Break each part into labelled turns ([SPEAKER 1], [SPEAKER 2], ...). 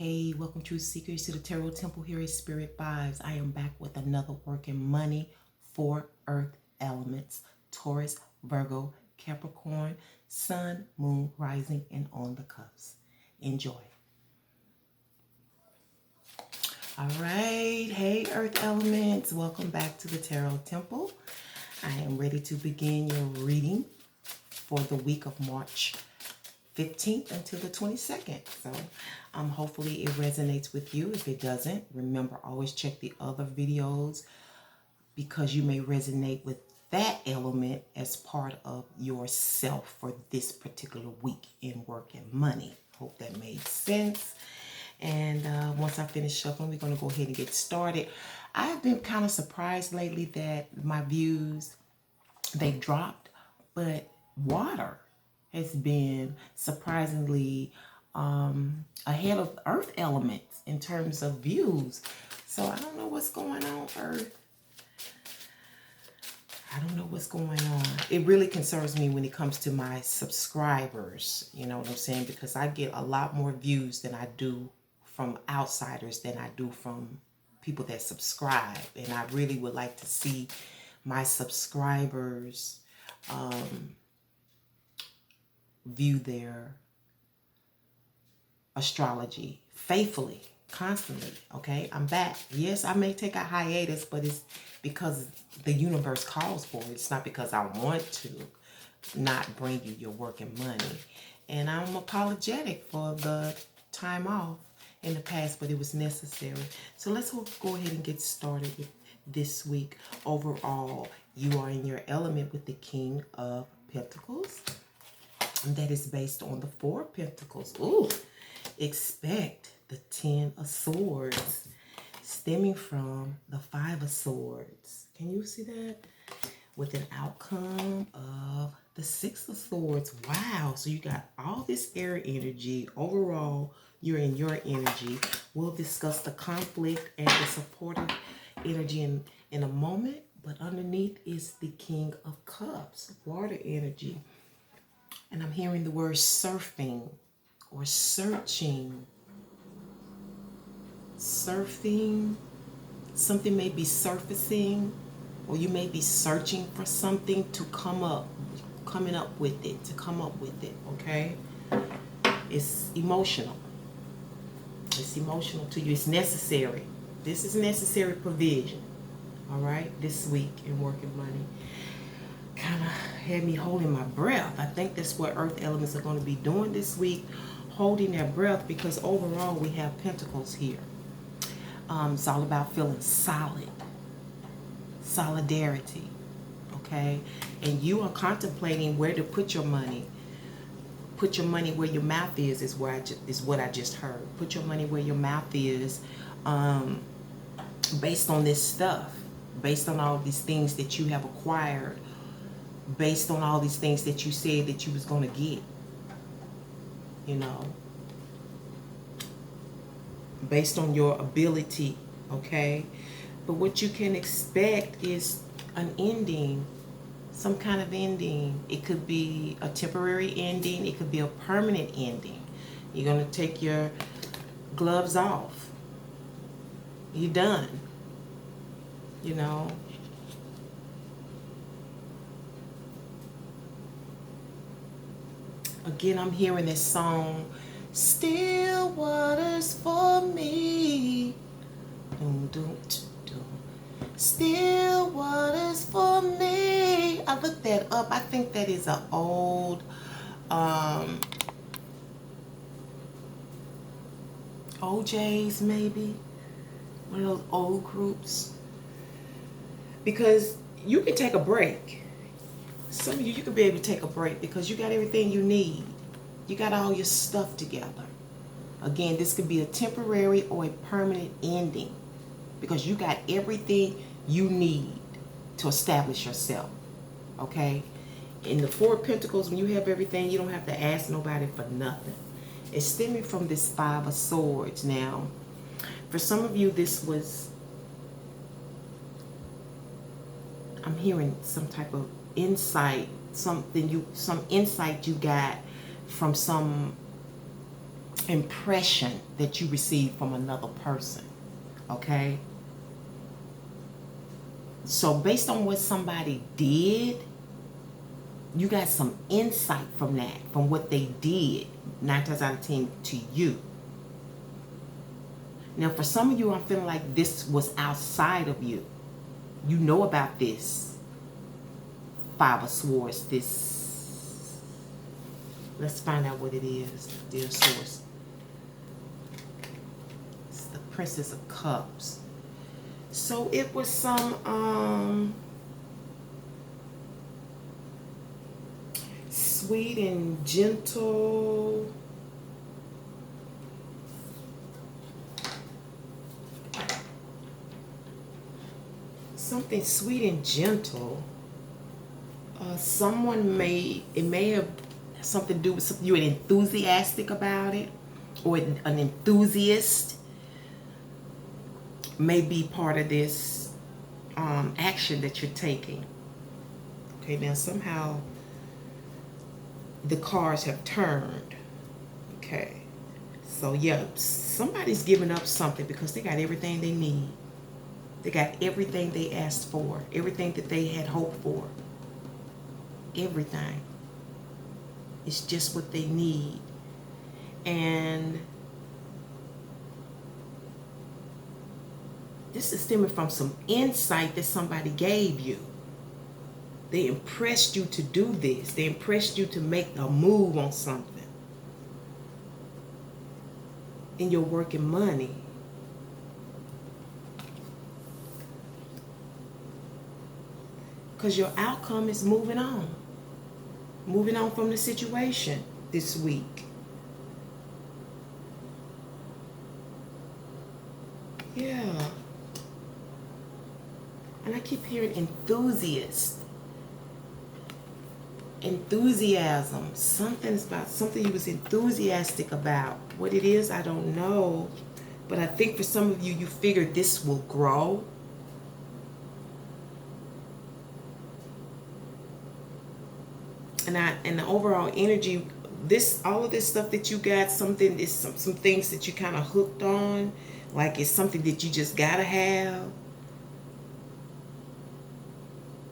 [SPEAKER 1] Hey, welcome to Secrets to the Tarot Temple here at Spearit Vibes. I am back with another working money for Earth elements: Taurus, Virgo, Capricorn, Sun, Moon, Rising, and on the cusp. Enjoy. All right. Hey, Earth elements. Welcome back to the Tarot Temple. I am ready to begin your reading for the week of March 15th until the 22nd. So hopefully it resonates with you. If it doesn't, remember, always check the other videos because you may resonate with that element as part of yourself for this particular week in work and money. Hope that made sense. And once I finish shuffling, we're going to go ahead and get started. I've been kind of surprised lately that my views, they've dropped, but water has been surprisingly ahead of earth elements in terms of views. So I don't know what's going on, Earth. I don't know what's going on. It really concerns me when it comes to my subscribers. You know what I'm saying? Because I get a lot more views than I do from outsiders than I do from people that subscribe. And I really would like to see my subscribers view their astrology faithfully, constantly. Okay, I'm back. Yes, I may take a hiatus, but it's because the universe calls for it. It's not because I want to not bring you your work and money. And I'm apologetic for the time off in the past, but it was necessary. So let's go ahead and get started with this week. Overall, you are in your element with the King of Pentacles. And that is based on the Four of Pentacles. Ooh, expect the Ten of Swords stemming from the Five of Swords. Can you see that? With an outcome of the Six of Swords. Wow. So you got all this air energy. Overall, you're in your energy. We'll discuss the conflict and the supportive energy in a moment. But underneath is the King of Cups, water energy. And I'm hearing the word surfing or searching. Surfing. Something may be surfacing, or you may be searching for something to come up with it, okay? It's emotional. It's emotional to you. It's necessary. This is necessary provision, all right, this week in work and money. Kind of had me holding my breath. I think that's what earth elements are going to be doing this week, holding their breath, because overall we have pentacles here. It's all about feeling solid, solidarity, okay? And you are contemplating where to put your money. Put your money where your mouth is what I just heard. Put your money where your mouth is, based on this stuff, based on all these things that you have acquired, based on all these things that you said that you was going to get, you know, based on your ability, okay? But what you can expect is an ending, some kind of ending. It could be a temporary ending. It could be a permanent ending. You're going to take your gloves off. You're done, you know. Again, I'm hearing this song, Still Waters for Me. Doom, doom, doom. Still Waters for Me. I looked that up. I think that is an old OJ's, maybe. One of those old groups. Because you can take a break. Some of you can be able to take a break because you got everything you need. You got all your stuff together. Again, this could be a temporary or a permanent ending because you got everything you need to establish yourself. Okay? In the Four of Pentacles, when you have everything, you don't have to ask nobody for nothing. It's stemming from this Five of Swords. Now, for some of you, this was, I'm hearing some type of insight, some insight you got from some impression that you received from another person, okay? So based on what somebody did, you got some insight from that, from what they did, 9 times out of 10 to you. Now, for some of you, I'm feeling like this was outside of you. You know about this 5 of Swords, this. Let's find out what it is, dear source. It's the Princess of Cups. So it was some sweet and gentle something sweet and gentle. It may have something to do with something, you're enthusiastic about it, or an enthusiast may be part of this action that you're taking. Okay, now somehow the cards have turned. Okay, so yeah, somebody's giving up something because they got everything they need. They got everything they asked for, everything that they had hoped for. Everything. It's just what they need. And this is stemming from some insight that somebody gave you. They impressed you to do this. They impressed you to make a move on something. And you're working money. Because your outcome is moving on. Moving on from the situation this week. Yeah. And I keep hearing enthusiast. Enthusiasm. Something's about something you was enthusiastic about. What it is, I don't know. But I think for some of you, you figured this will grow. And the overall energy, all of this stuff that you got, some things that you kind of hooked on, like it's something that you just gotta have.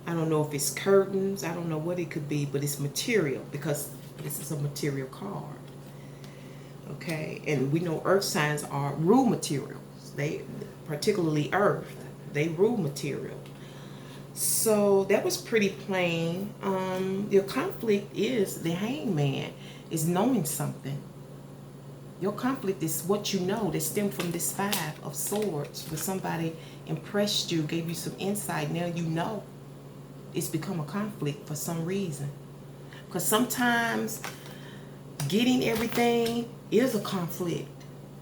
[SPEAKER 1] I don't know if it's curtains, I don't know what it could be, but it's material, because this is a material card. Okay, and we know earth signs rule materials. They, particularly earth, they rule material. So that was pretty plain. Your conflict is the hangman, is knowing something. Your conflict is what you know that stemmed from this 5 of Swords, where somebody impressed you, gave you some insight. Now you know it's become a conflict for some reason. Because sometimes getting everything is a conflict.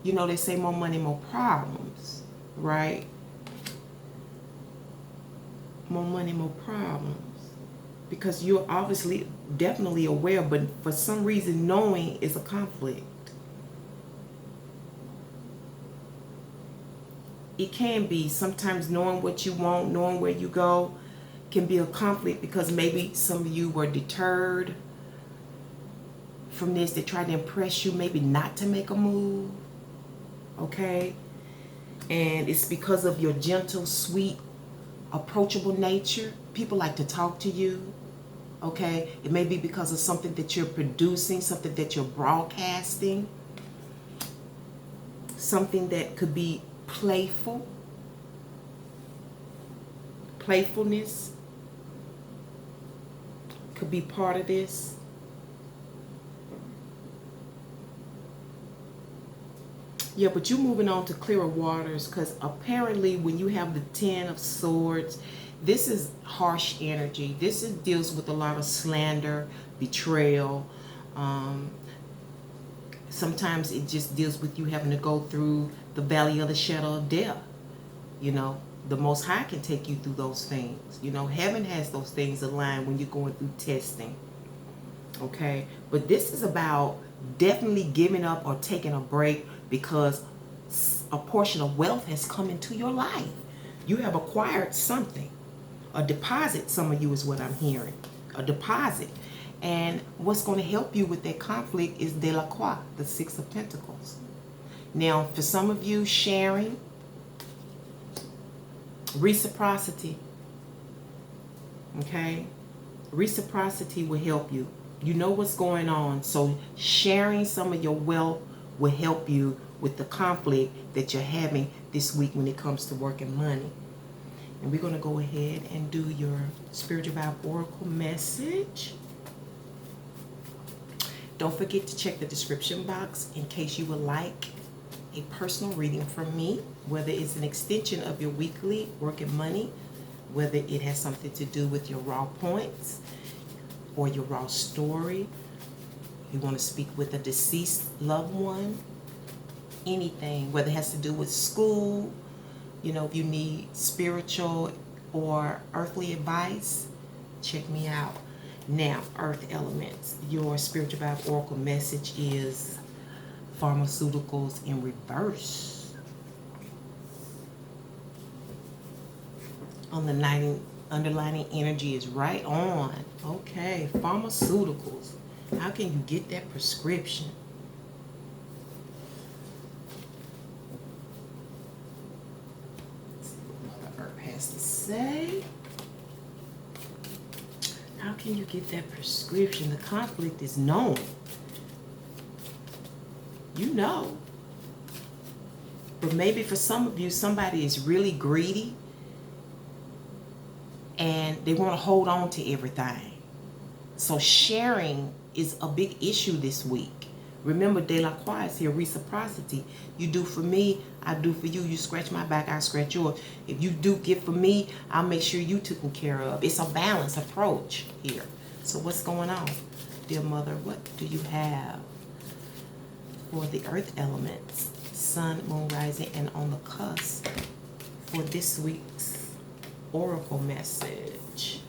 [SPEAKER 1] You know, they say more money, more problems, right? More money, more problems. Because you're obviously definitely aware, but for some reason knowing is a conflict. It can be sometimes knowing what you want, knowing where you go, can be a conflict, because maybe some of you were deterred from this. They tried to impress you maybe not to make a move. Okay? And it's because of your gentle, sweet, approachable nature. People like to talk to you. Okay? It may be because of something that you're producing, something that you're broadcasting, something that could be playful. Playfulness could be part of this. Yeah, but you're moving on to clearer waters, because apparently when you have the 10 of Swords, this is harsh energy. This deals with a lot of slander, betrayal. Sometimes it just deals with you having to go through the valley of the shadow of death. You know, the Most High can take you through those things. You know, heaven has those things aligned when you're going through testing. Okay? But this is about definitely giving up or taking a break, because a portion of wealth has come into your life. You have acquired something. A deposit, some of you, is what I'm hearing. A deposit. And what's going to help you with that conflict is De La Croix, the Six of Pentacles. Now, for some of you, sharing, reciprocity, okay? Reciprocity will help you. You know what's going on, so sharing some of your wealth will help you with the conflict that you're having this week when it comes to work and money. And we're going to go ahead and do your Spiritual Vibe Oracle message. Don't forget to check the description box in case you would like a personal reading from me, whether it's an extension of your weekly work and money, whether it has something to do with your raw points or your raw story. You want to speak with a deceased loved one, anything, whether it has to do with school, you know, if you need spiritual or earthly advice, check me out. Now, earth elements, your Spiritual Vibe Oracle message is pharmaceuticals in reverse. On the underlining energy is right on. Okay, pharmaceuticals. How can you get that prescription? Let's see what Mother Earth has to say. How can you get that prescription? The conflict is known. You know. But maybe for some of you, somebody is really greedy and they want to hold on to everything. So sharing is a big issue this week. Remember, De La Croix is here, reciprocity. You do for me, I do for you. You scratch my back, I scratch yours. If you do give for me, I'll make sure you taken care of. It's a balanced approach here. So what's going on? Dear Mother, what do you have for the earth elements? Sun, moon, rising, and on the cusp for this week's oracle message.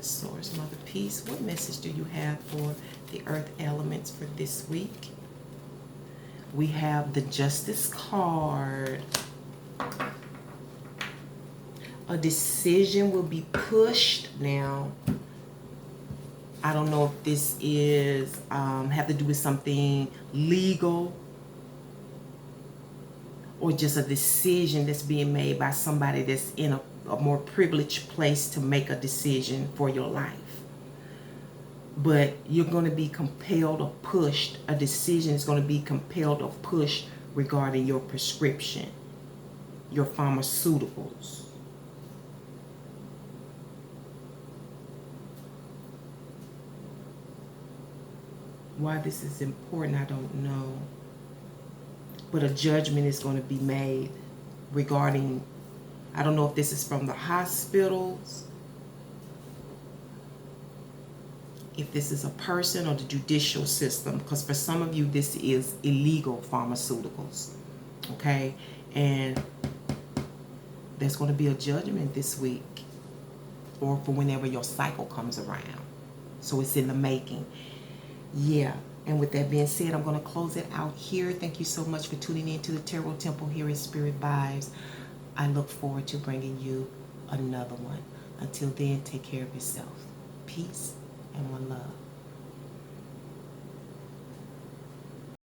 [SPEAKER 1] Source, Mother Peace, what message do you have for the earth elements for this week? We have the Justice card. A decision will be pushed. Now, I don't know if this is have to do with something legal or just a decision that's being made by somebody that's in a more privileged place to make a decision for your life. But you're going to be compelled or pushed. A decision is going to be compelled or pushed regarding your prescription, your pharmaceuticals. Why this is important, I don't know. But a judgment is going to be made regarding, I don't know if this is from the hospitals, if this is a person or the judicial system, because for some of you this is illegal pharmaceuticals, okay? And there's going to be a judgment this week or for whenever your cycle comes around. So it's in the making. Yeah. And with that being said, I'm going to close it out here. Thank you so much for tuning in to the Tarot Temple here at Spearit Vibes. I look forward to bringing you another one. Until then, take care of yourself. Peace and one love.